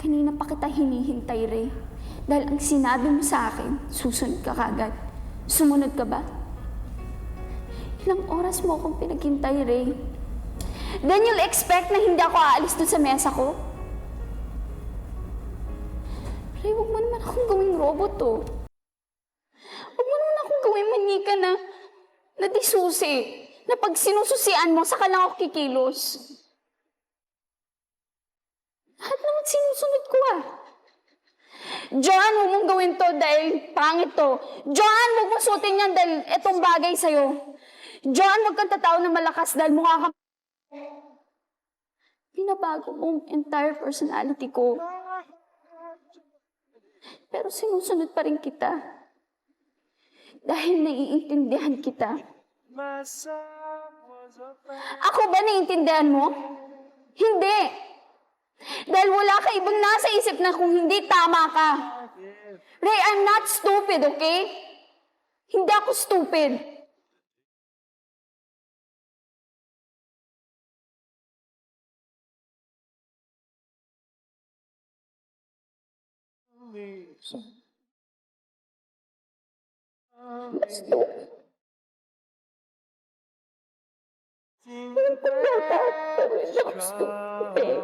Kanina pa kita hinihintay, Ray. Dahil ang sinabi mo sa akin, susunod ka kagad. Sumunod ka ba? Ilang oras mo akong pinaghintay, Ray. Then you'll expect na hindi ako aalis doon sa mesa ko? Ray, huwag mo naman akong gawing robot, oh. Huwag mo naman akong gawing manika na disusi. Na pag sinususian mo, saka lang ako kikilos. Lahat naman sinusunod ko, ah. Joanne, huwag mong gawin to dahil pangit to. Joanne, huwag mong suotin yan dahil itong bagay sa'yo. Joanne, huwag kang tatawa na malakas dahil mukha ka... Pinabago mong entire personality ko. Pero sinusunod pa rin kita. Dahil naiintindihan kita. Ako ba naiintindihan mo? Hindi! Dahil wala ka ibang nasa isip na kung hindi tama ka. Ray, I'm not stupid, okay? Hindi ako stupid. Stupid. Hindi ko bata, pero hindi ako stupid.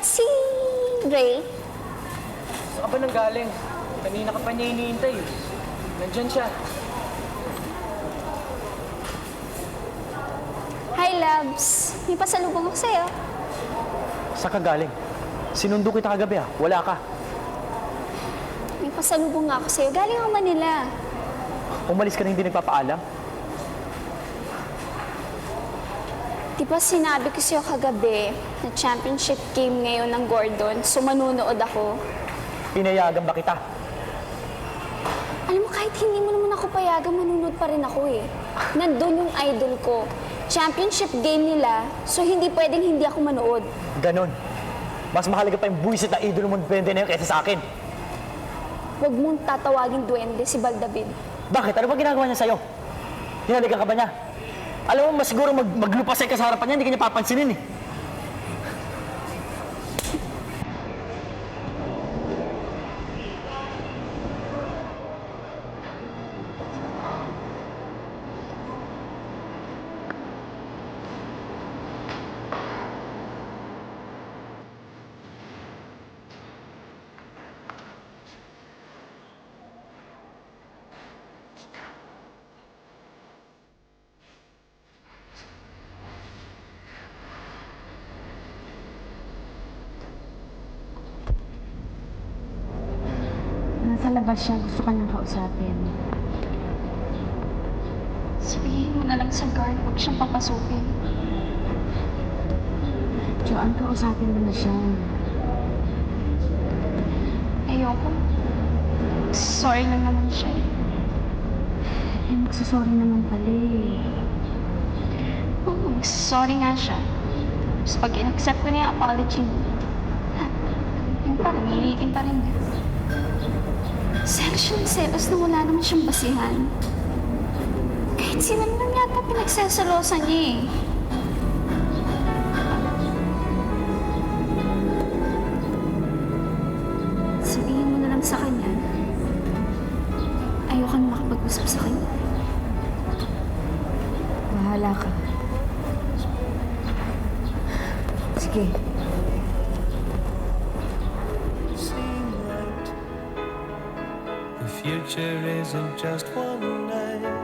Si Ray? Saan ka ba nanggaling? Kanina ka pa niya hinihintay. Nandyan siya. Hi, loves. May pasalubong ako sa'yo. Saan ka galing? Sinundo kita kagabi ah. Wala ka. May pasalubong nga ako sa'yo. Galing ako Manila. Umalis ka na hindi nagpapaalam? Di ba sinabi ko sa'yo kagabi na championship game ngayon ng Gordon, so manunood ako? Pinayagan ba kita? Alam mo, kahit hindi mo naman ako payagan, manunood pa rin ako eh. Nandun yung idol ko. Championship game nila, so hindi pwedeng hindi ako manood. Ganon. Mas mahalaga pa yung buwisit na idolo mo duwende na yun kaysa sa akin. Huwag mong tatawagin duwende si Baldavid. Bakit? Ano ba ginagawa niya sa'yo? Hinalikan ka ba niya? Alam mo, mas siguro maglupasay ka sa harapan niya, hindi ka niya papansinin eh. Nasa labas siya. Gusto ka nang kausapin. Sabihin mo na lang sa guard, huwag siyang papasukin. Joanne, kausapin mo na siya. Ayoko. Sorry lang naman siya. Eh, magsasorry naman pala eh. Oo, sorry nga siya. Tapos pag in-accept ko na yung apology mo, yun pa rin, hilikin pa rin niya. Selos na wala naman siyang basihan. Kahit sino naman yata pinagsasalosan niya eh. Sabihin mo na lang sa kanya, ayoko na makapag-usap sa kanya. Bahala ka. Sige. The future isn't just one night.